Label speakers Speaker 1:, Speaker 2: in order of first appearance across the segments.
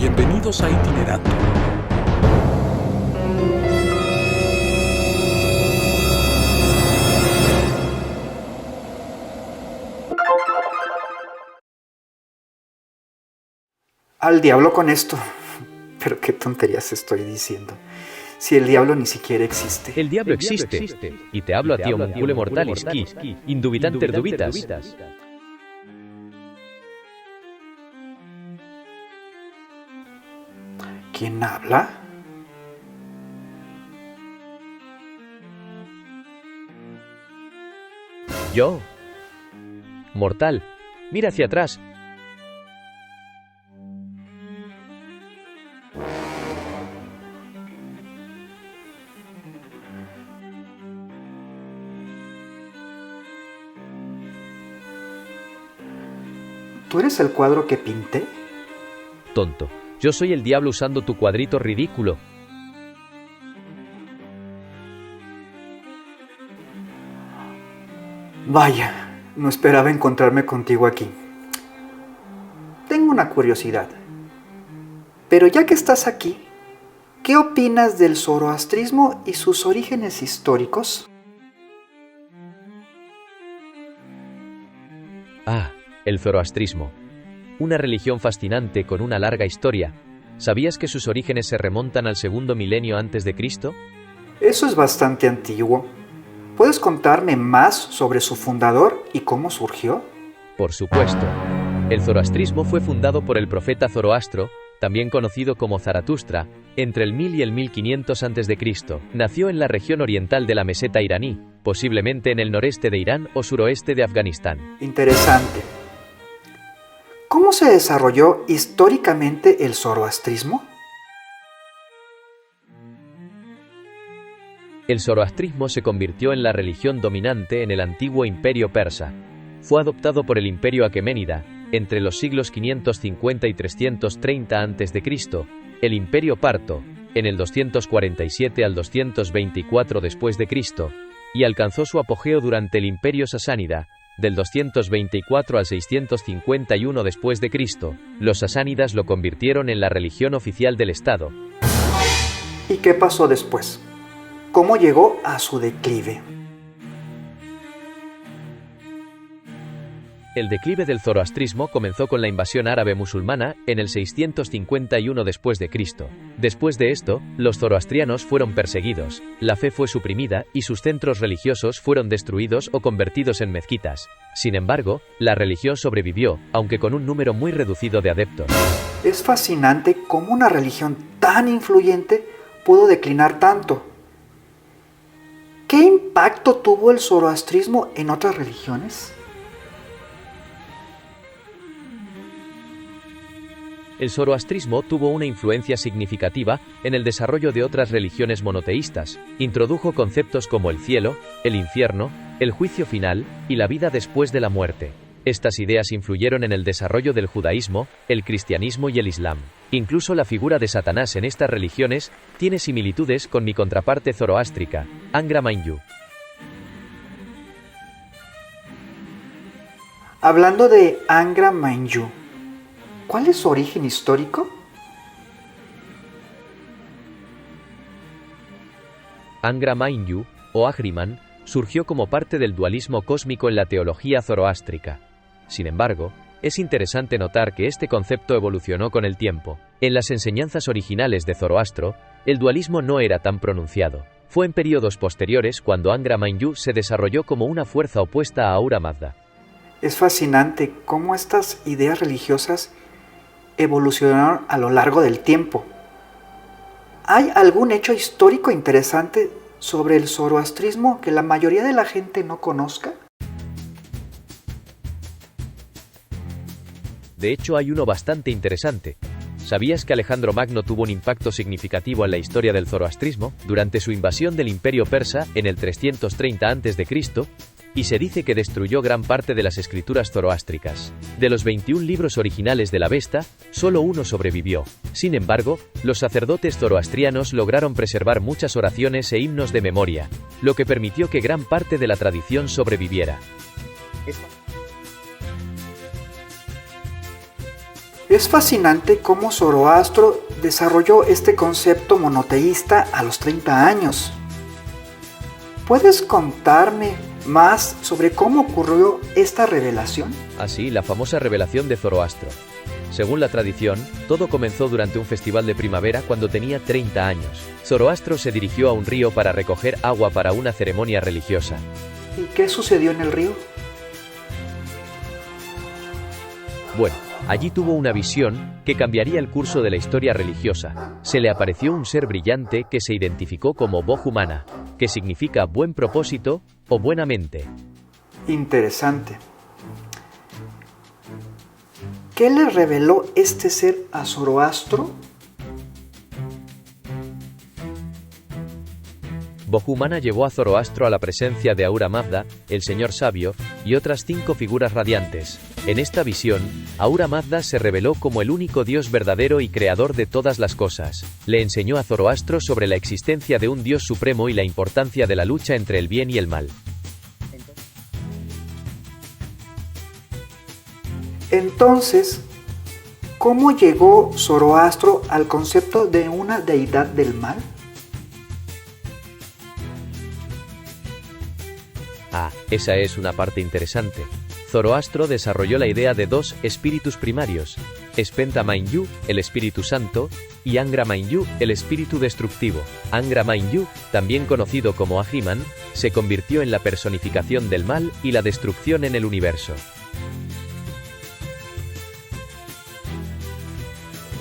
Speaker 1: Bienvenidos a Itinerando.
Speaker 2: Al diablo con esto. Pero qué tonterías estoy diciendo. Si el diablo ni siquiera existe.
Speaker 3: El diablo existe. Y te hablo a ti, homuncule mortalis, qui, indubitanter dubitas.
Speaker 2: ¿Quién habla?
Speaker 3: Yo. Mortal, mira hacia atrás.
Speaker 2: ¿Tú eres el cuadro que pinté?
Speaker 3: Tonto, yo soy el diablo usando tu cuadrito ridículo.
Speaker 2: Vaya, no esperaba encontrarme contigo aquí. Tengo una curiosidad. Pero ya que estás aquí, ¿qué opinas del zoroastrismo y sus orígenes históricos?
Speaker 3: Ah, el zoroastrismo. Una religión fascinante con una larga historia. ¿Sabías que sus orígenes se remontan al segundo milenio antes de Cristo?
Speaker 2: Eso es bastante antiguo. ¿Puedes contarme más sobre su fundador y cómo surgió?
Speaker 3: Por supuesto. El zoroastrismo fue fundado por el profeta Zoroastro, también conocido como Zaratustra, entre el 1000 y el 1500 a.C. Nació en la región oriental de la meseta iraní, posiblemente en el noreste de Irán o suroeste de Afganistán.
Speaker 2: Interesante. ¿Cómo se desarrolló históricamente el zoroastrismo?
Speaker 3: El zoroastrismo se convirtió en la religión dominante en el antiguo imperio persa. Fue adoptado por el imperio aqueménida, entre los siglos 550 y 330 a.C., el imperio parto, en el 247 al 224 después de Cristo, y alcanzó su apogeo durante el imperio sasánida, del 224 al 651 después de Cristo. Los sasánidas lo convirtieron en la religión oficial del Estado.
Speaker 2: ¿Y qué pasó después? ¿Cómo llegó a su declive?
Speaker 3: El declive del zoroastrismo comenzó con la invasión árabe musulmana en el 651 después de Cristo. Después de esto, los zoroastrianos fueron perseguidos, la fe fue suprimida y sus centros religiosos fueron destruidos o convertidos en mezquitas. Sin embargo, la religión sobrevivió, aunque con un número muy reducido de adeptos.
Speaker 2: Es fascinante cómo una religión tan influyente pudo declinar tanto. ¿Qué impacto tuvo el zoroastrismo en otras religiones?
Speaker 3: El zoroastrismo tuvo una influencia significativa en el desarrollo de otras religiones monoteístas. Introdujo conceptos como el cielo, el infierno, el juicio final y la vida después de la muerte. Estas ideas influyeron en el desarrollo del judaísmo, el cristianismo y el islam. Incluso la figura de Satanás en estas religiones tiene similitudes con mi contraparte zoroástrica, Angra Mainyu.
Speaker 2: Hablando de Angra Mainyu, ¿cuál es su origen histórico?
Speaker 3: Angra Mainyu, o Ahriman, surgió como parte del dualismo cósmico en la teología zoroástrica. Sin embargo, es interesante notar que este concepto evolucionó con el tiempo. En las enseñanzas originales de Zoroastro, el dualismo no era tan pronunciado. Fue en períodos posteriores cuando Angra Mainyu se desarrolló como una fuerza opuesta a Ahura Mazda.
Speaker 2: Es fascinante cómo estas ideas religiosas evolucionaron a lo largo del tiempo. ¿Hay algún hecho histórico interesante sobre el zoroastrismo que la mayoría de la gente no conozca?
Speaker 3: De hecho, hay uno bastante interesante. ¿Sabías que Alejandro Magno tuvo un impacto significativo en la historia del zoroastrismo durante su invasión del imperio persa en el 330 a.C.? Y se dice que destruyó gran parte de las escrituras zoroástricas. De los 21 libros originales de la Avesta, solo uno sobrevivió. Sin embargo, los sacerdotes zoroastrianos lograron preservar muchas oraciones e himnos de memoria, lo que permitió que gran parte de la tradición sobreviviera.
Speaker 2: Es fascinante cómo Zoroastro desarrolló este concepto monoteísta a los 30 años. ¿Puedes contarme más sobre cómo ocurrió esta revelación?
Speaker 3: Así, la famosa revelación de Zoroastro. Según la tradición, todo comenzó durante un festival de primavera cuando tenía 30 años. Zoroastro se dirigió a un río para recoger agua para una ceremonia religiosa.
Speaker 2: ¿Y qué sucedió en el río?
Speaker 3: Bueno, allí tuvo una visión que cambiaría el curso de la historia religiosa. Se le apareció un ser brillante que se identificó como Bohumana, que significa buen propósito o buena mente.
Speaker 2: Interesante. ¿Qué le reveló este ser a Zoroastro?
Speaker 3: Bohumana llevó a Zoroastro a la presencia de Ahura Mazda, el Señor Sabio, y otras 5 figuras radiantes. En esta visión, Ahura Mazda se reveló como el único Dios verdadero y creador de todas las cosas. Le enseñó a Zoroastro sobre la existencia de un Dios supremo y la importancia de la lucha entre el bien y el mal.
Speaker 2: Entonces, ¿cómo llegó Zoroastro al concepto de una deidad del mal?
Speaker 3: Ah, esa es una parte interesante. Zoroastro desarrolló la idea de 2 espíritus primarios, Spenta Mainyu, el Espíritu Santo, y Angra Mainyu, el Espíritu Destructivo. Angra Mainyu, también conocido como Ahiman, se convirtió en la personificación del mal y la destrucción en el universo.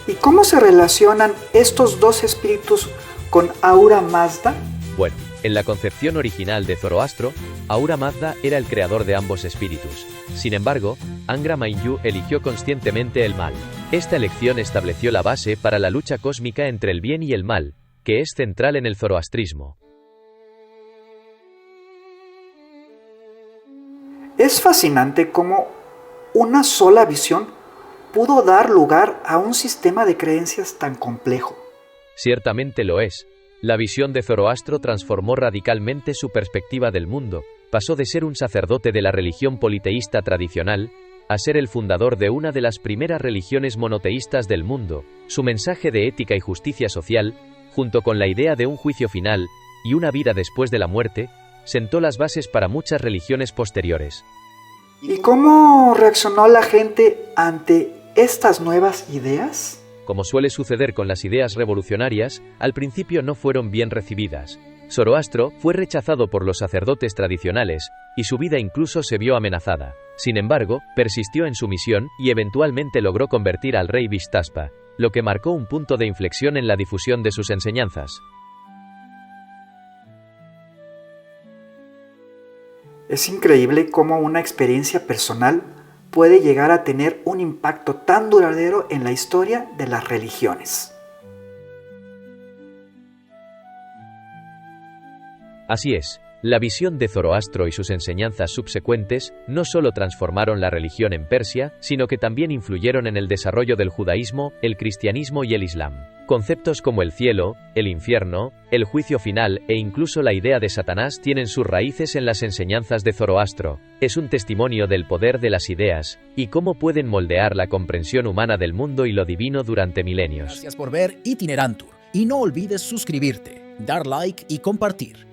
Speaker 2: ¿Y cómo se relacionan estos 2 espíritus con Ahura Mazda?
Speaker 3: Bueno, en la concepción original de Zoroastro, Ahura Mazda era el creador de ambos espíritus. Sin embargo, Angra Mainyu eligió conscientemente el mal. Esta elección estableció la base para la lucha cósmica entre el bien y el mal, que es central en el zoroastrismo.
Speaker 2: Es fascinante cómo una sola visión pudo dar lugar a un sistema de creencias tan complejo.
Speaker 3: Ciertamente lo es. La visión de Zoroastro transformó radicalmente su perspectiva del mundo. Pasó de ser un sacerdote de la religión politeísta tradicional a ser el fundador de una de las primeras religiones monoteístas del mundo. Su mensaje de ética y justicia social, junto con la idea de un juicio final y una vida después de la muerte, sentó las bases para muchas religiones posteriores.
Speaker 2: ¿Y cómo reaccionó la gente ante estas nuevas ideas?
Speaker 3: Como suele suceder con las ideas revolucionarias, al principio no fueron bien recibidas. Zoroastro fue rechazado por los sacerdotes tradicionales, y su vida incluso se vio amenazada. Sin embargo, persistió en su misión y eventualmente logró convertir al rey Vishtaspa, lo que marcó un punto de inflexión en la difusión de sus enseñanzas.
Speaker 2: Es increíble cómo una experiencia personal puede llegar a tener un impacto tan duradero en la historia de las religiones.
Speaker 3: Así es, la visión de Zoroastro y sus enseñanzas subsecuentes no solo transformaron la religión en Persia, sino que también influyeron en el desarrollo del judaísmo, el cristianismo y el islam. Conceptos como el cielo, el infierno, el juicio final e incluso la idea de Satanás tienen sus raíces en las enseñanzas de Zoroastro. Es un testimonio del poder de las ideas y cómo pueden moldear la comprensión humana del mundo y lo divino durante milenios.
Speaker 1: Gracias por ver Itinerantur y no olvides suscribirte, dar like y compartir.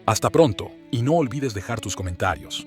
Speaker 4: Hasta pronto, y no olvides dejar tus comentarios.